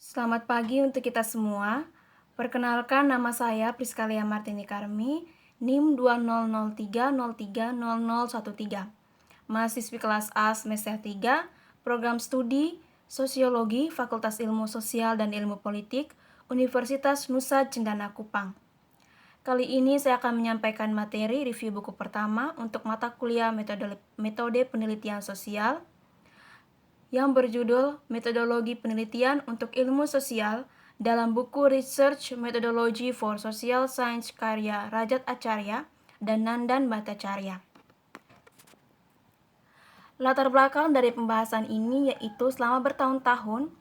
Selamat pagi untuk kita semua. Perkenalkan, nama saya Priskalia Martini Karmi, NIM 2003030013, mahasiswi kelas A semester 3, program studi Sosiologi, Fakultas Ilmu Sosial dan Ilmu Politik, Universitas Nusa Cendana Kupang. Kali ini saya akan menyampaikan materi review buku pertama untuk mata kuliah metode penelitian sosial yang berjudul Metodologi Penelitian untuk Ilmu Sosial dalam buku Research Methodology for Social Science karya Rajat Acarya dan Nandan Bhattacharya. Latar belakang dari pembahasan ini yaitu selama bertahun-tahun,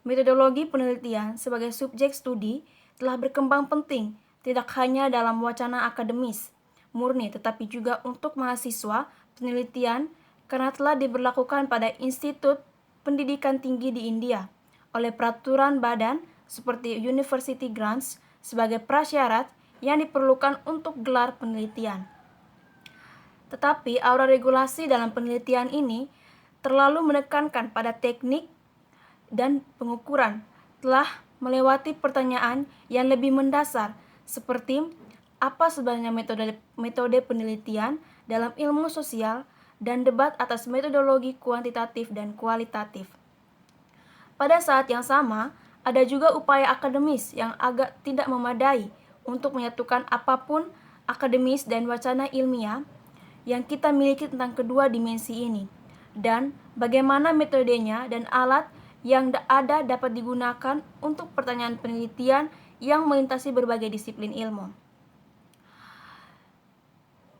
metodologi penelitian sebagai subjek studi telah berkembang penting tidak hanya dalam wacana akademis murni tetapi juga untuk mahasiswa penelitian karena telah diberlakukan pada institut pendidikan tinggi di India oleh peraturan badan seperti University Grants sebagai prasyarat yang diperlukan untuk gelar penelitian. Tetapi aura regulasi dalam penelitian ini terlalu menekankan pada teknik dan pengukuran, telah melewati pertanyaan yang lebih mendasar seperti apa sebenarnya metode penelitian dalam ilmu sosial dan debat atas metodologi kuantitatif dan kualitatif. Pada saat yang sama, ada juga upaya akademis yang agak tidak memadai untuk menyatukan apapun akademis dan wacana ilmiah yang kita miliki tentang kedua dimensi ini, dan bagaimana metodenya dan alat yang ada dapat digunakan untuk pertanyaan penelitian yang melintasi berbagai disiplin ilmu.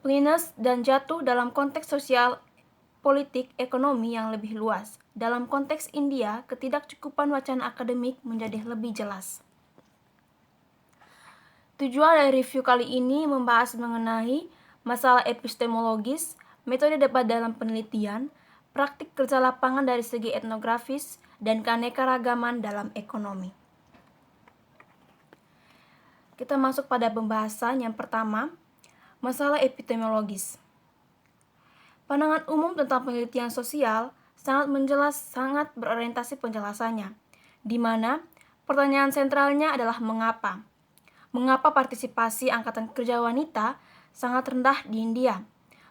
Linus dan jatuh dalam konteks sosial, politik, ekonomi yang lebih luas. Dalam konteks India, ketidakcukupan wacana akademik menjadi lebih jelas. Tujuan dari review kali ini membahas mengenai masalah epistemologis, metode debat dalam penelitian, praktik kerja lapangan dari segi etnografis, dan keanekaragaman dalam ekonomi. Kita masuk pada pembahasan yang pertama, masalah epistemologis. Pandangan umum tentang penelitian sosial sangat berorientasi penjelasannya, di mana pertanyaan sentralnya adalah mengapa. Mengapa partisipasi angkatan kerja wanita sangat rendah di India?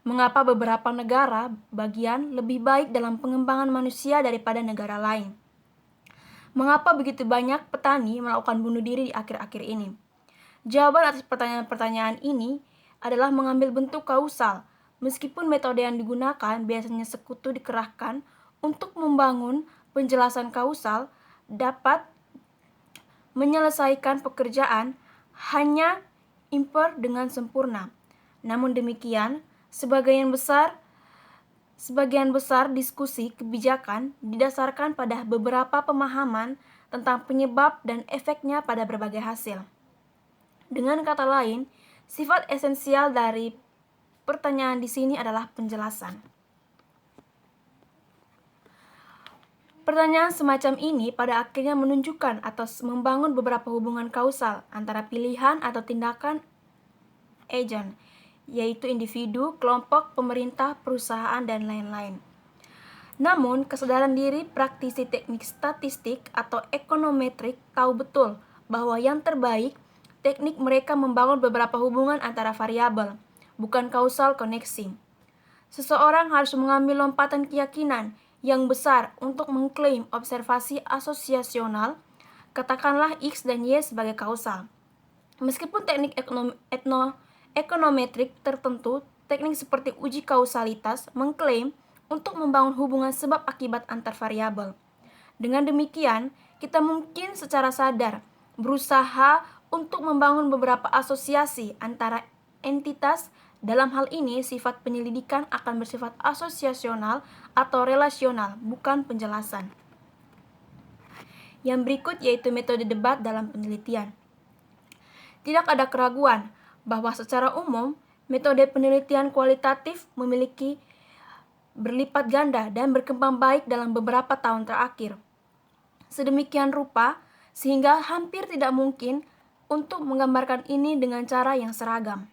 Mengapa beberapa negara bagian lebih baik dalam pengembangan manusia daripada negara lain? Mengapa begitu banyak petani melakukan bunuh diri di akhir-akhir ini? Jawaban atas pertanyaan-pertanyaan ini adalah mengambil bentuk kausal, meskipun metode yang digunakan biasanya sekutu dikerahkan untuk membangun penjelasan kausal dapat menyelesaikan pekerjaan hanya imper dengan sempurna. Namun demikian, sebagian besar diskusi kebijakan didasarkan pada beberapa pemahaman tentang penyebab dan efeknya pada berbagai hasil. Dengan kata lain, sifat esensial dari pertanyaan di sini adalah penjelasan. Pertanyaan semacam ini pada akhirnya menunjukkan atau membangun beberapa hubungan kausal antara pilihan atau tindakan agent, yaitu individu, kelompok, pemerintah, perusahaan, dan lain-lain. Namun, kesadaran diri praktisi teknik statistik atau ekonometrik tahu betul bahwa yang terbaik teknik mereka membangun beberapa hubungan antara variabel, bukan kausal koneksi. Seseorang harus mengambil lompatan keyakinan yang besar untuk mengklaim observasi asosiasional, katakanlah X dan Y sebagai kausal. Meskipun teknik ekonometrik tertentu, teknik seperti uji kausalitas mengklaim untuk membangun hubungan sebab akibat antar variabel. Dengan demikian, kita mungkin secara sadar berusaha untuk membangun beberapa asosiasi antara entitas. Dalam hal ini, sifat penyelidikan akan bersifat asosiasional atau relasional, bukan penjelasan. Yang berikut yaitu metode debat dalam penelitian. Tidak ada keraguan bahwa secara umum, metode penelitian kualitatif memiliki berlipat ganda dan berkembang baik dalam beberapa tahun terakhir. Sedemikian rupa, sehingga hampir tidak mungkin untuk menggambarkan ini dengan cara yang seragam.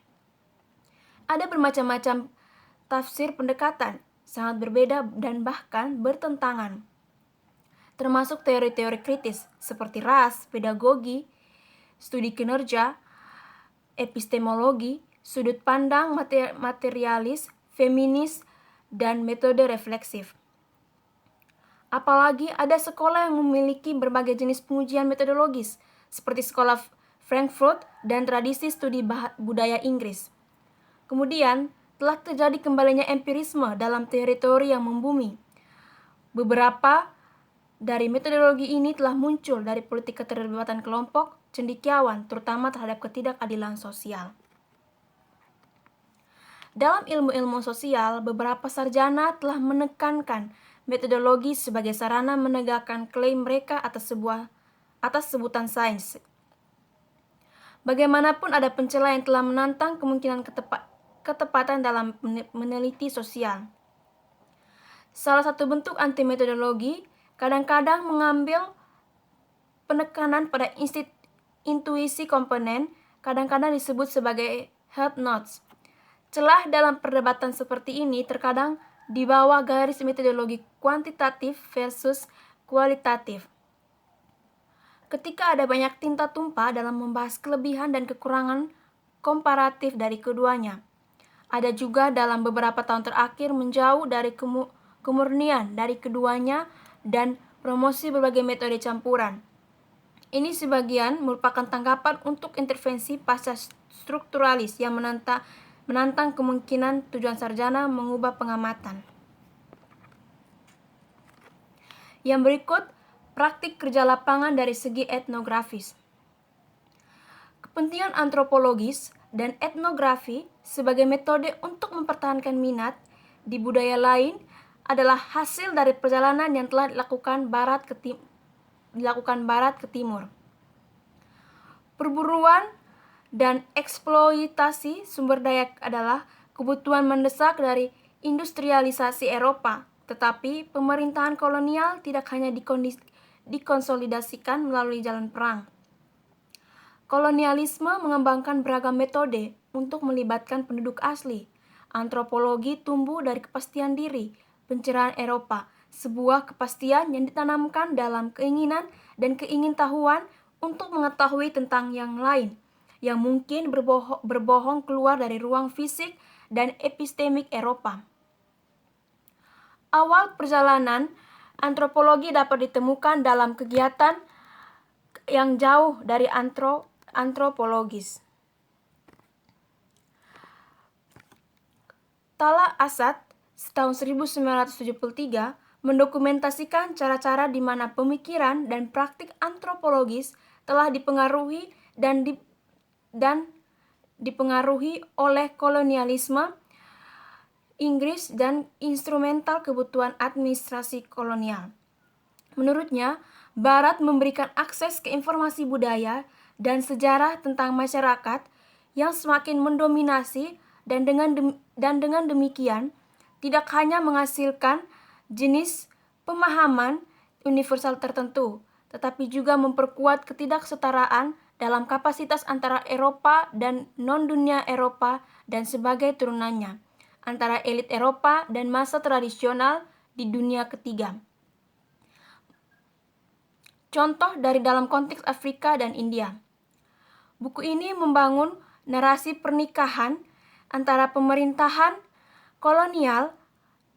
Ada bermacam-macam tafsir pendekatan, sangat berbeda dan bahkan bertentangan. termasuk teori-teori kritis seperti ras, pedagogi, studi kinerja, epistemologi, sudut pandang materialis, feminis, dan metode refleksif. Apalagi ada sekolah yang memiliki berbagai jenis pengujian metodologis, seperti sekolah Frankfurt dan tradisi studi budaya Inggris. Kemudian, telah terjadi kembalinya empirisme dalam teori-teori yang membumi. Beberapa dari metodologi ini telah muncul dari politik keterlibatan kelompok cendekiawan, terutama terhadap ketidakadilan sosial. Dalam ilmu-ilmu sosial, beberapa sarjana telah menekankan metodologi sebagai sarana menegakkan klaim mereka atas sebutan sains. Bagaimanapun ada pencela yang telah menantang kemungkinan ketepatan dalam meneliti sosial. Salah satu bentuk anti-metodologi kadang-kadang mengambil penekanan pada intuisi komponen, kadang-kadang disebut sebagai health notes. Celah dalam perdebatan seperti ini terkadang di bawah garis metodologi kuantitatif versus kualitatif. Ketika ada banyak tinta tumpah dalam membahas kelebihan dan kekurangan komparatif dari keduanya. Ada juga dalam beberapa tahun terakhir menjauh dari kemurnian dari keduanya dan promosi berbagai metode campuran. Ini sebagian merupakan tanggapan untuk intervensi pasca strukturalis yang menantang kemungkinan tujuan sarjana mengubah pengamatan. Yang berikut, praktik kerja lapangan dari segi etnografis. Kepentingan antropologis dan etnografi sebagai metode untuk mempertahankan minat di budaya lain adalah hasil dari perjalanan yang telah dilakukan barat ke timur. Perburuan dan eksploitasi sumber daya adalah kebutuhan mendesak dari industrialisasi Eropa, tetapi pemerintahan kolonial tidak hanya dikonsolidasikan melalui jalan perang. Kolonialisme mengembangkan beragam metode untuk melibatkan penduduk asli. Antropologi tumbuh dari kepastian diri, pencerahan Eropa, sebuah kepastian yang ditanamkan dalam keinginan dan keingintahuan untuk mengetahui tentang yang lain, yang mungkin berbohong keluar dari ruang fisik dan epistemik Eropa. Awal perjalanan antropologi dapat ditemukan dalam kegiatan yang jauh dari antropologis. Tala Asad tahun 1973 mendokumentasikan cara-cara di mana pemikiran dan praktik antropologis telah dipengaruhi dan dipengaruhi oleh kolonialisme Inggris dan instrumental kebutuhan administrasi kolonial. Menurutnya, Barat memberikan akses ke informasi budaya dan sejarah tentang masyarakat yang semakin mendominasi dan dengan demikian tidak hanya menghasilkan jenis pemahaman universal tertentu, tetapi juga memperkuat ketidaksetaraan dalam kapasitas antara Eropa dan non-dunia Eropa dan sebagai turunannya, antara elit Eropa dan masa tradisional di dunia ketiga. Contoh dari dalam konteks Afrika dan India. Buku ini membangun narasi pernikahan antara pemerintahan kolonial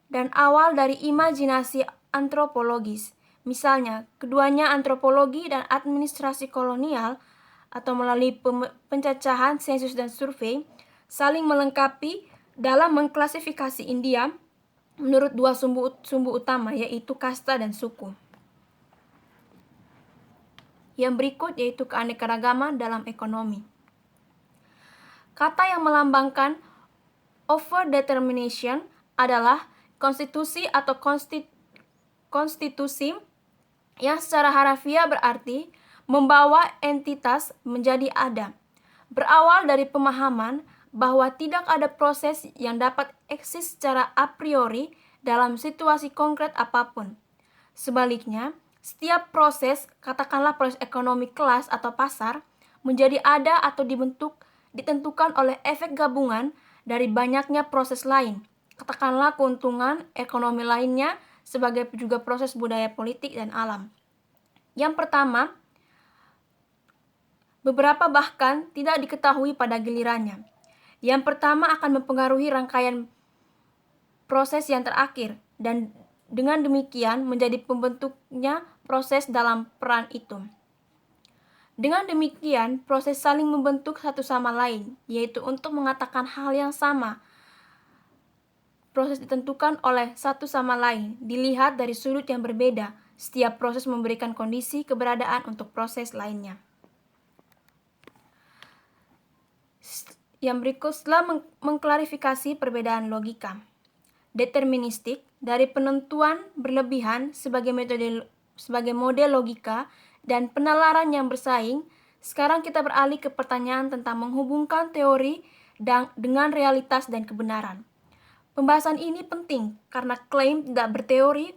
dan awal dari imajinasi antropologis. Misalnya, keduanya antropologi dan administrasi kolonial atau melalui pencacahan, sensus dan survei saling melengkapi dalam mengklasifikasi India menurut dua sumbu utama, yaitu kasta dan suku. Yang berikut yaitu keanekaragaman dalam ekonomi. Kata yang melambangkan overdetermination adalah konstitusi atau konstitusi yang secara harafiah berarti membawa entitas menjadi ada. Berawal dari pemahaman bahwa tidak ada proses yang dapat eksis secara a priori dalam situasi konkret apapun. Sebaliknya, setiap proses, katakanlah proses ekonomi kelas atau pasar, menjadi ada atau ditentukan oleh efek gabungan dari banyaknya proses lain. Katakanlah keuntungan ekonomi lainnya sebagai juga proses budaya politik dan alam. Yang pertama, beberapa bahkan tidak diketahui pada gilirannya. Yang pertama akan mempengaruhi rangkaian proses yang terakhir, dan dengan demikian menjadi pembentuknya proses dalam peran itu. Dengan demikian, proses saling membentuk satu sama lain, yaitu untuk mengatakan hal yang sama. Proses ditentukan oleh satu sama lain, dilihat dari sudut yang berbeda. Setiap proses memberikan kondisi keberadaan untuk proses lainnya. Yang berikut setelah mengklarifikasi perbedaan logika deterministik dari penentuan berlebihan sebagai model logika dan penalaran yang bersaing, sekarang kita beralih ke pertanyaan tentang menghubungkan teori dengan realitas dan kebenaran. Pembahasan ini penting karena klaim tidak berteori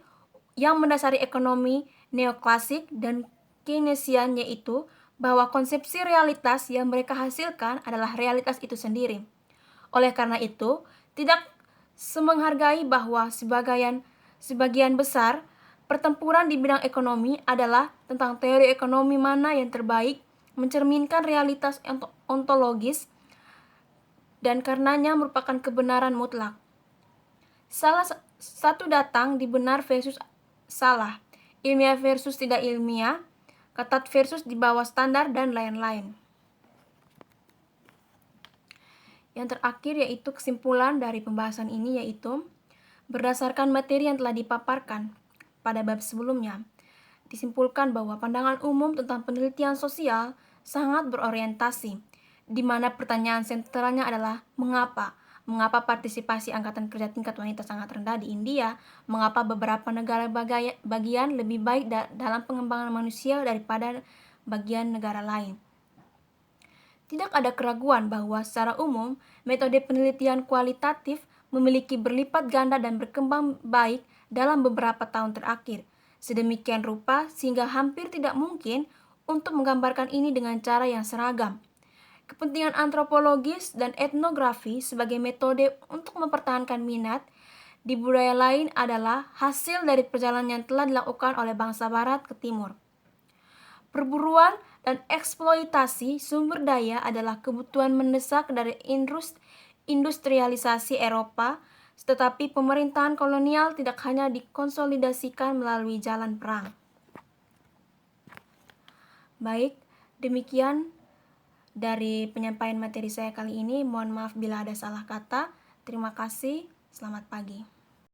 yang mendasari ekonomi neoklasik dan Keynesian, yaitu bahwa konsepsi realitas yang mereka hasilkan adalah realitas itu sendiri. Oleh karena itu, tidak semenghargai bahwa sebagian besar pertempuran di bidang ekonomi adalah tentang teori ekonomi mana yang terbaik mencerminkan realitas ontologis dan karenanya merupakan kebenaran mutlak. Salah satu datang di benar versus salah, ilmiah versus tidak ilmiah, ketat versus di bawah standar, dan lain-lain. Yang terakhir yaitu kesimpulan dari pembahasan ini, yaitu berdasarkan materi yang telah dipaparkan pada bab sebelumnya, disimpulkan bahwa pandangan umum tentang penelitian sosial sangat berorientasi, di mana pertanyaan sentralnya adalah mengapa? Mengapa partisipasi angkatan kerja tingkat wanita sangat rendah di India? Mengapa beberapa negara bagian lebih baik dalam pengembangan manusia daripada bagian negara lain? Tidak ada keraguan bahwa secara umum, metode penelitian kualitatif memiliki berlipat ganda dan berkembang baik dalam beberapa tahun terakhir. Sedemikian rupa sehingga hampir tidak mungkin untuk menggambarkan ini dengan cara yang seragam. Kepentingan antropologis dan etnografi sebagai metode untuk mempertahankan minat di budaya lain adalah hasil dari perjalanan yang telah dilakukan oleh bangsa Barat ke Timur. Perburuan dan eksploitasi sumber daya adalah kebutuhan mendesak dari industrialisasi Eropa, tetapi pemerintahan kolonial tidak hanya dikonsolidasikan melalui jalan perang. Baik, demikian dari penyampaian materi saya kali ini. Mohon maaf bila ada salah kata. Terima kasih, selamat pagi.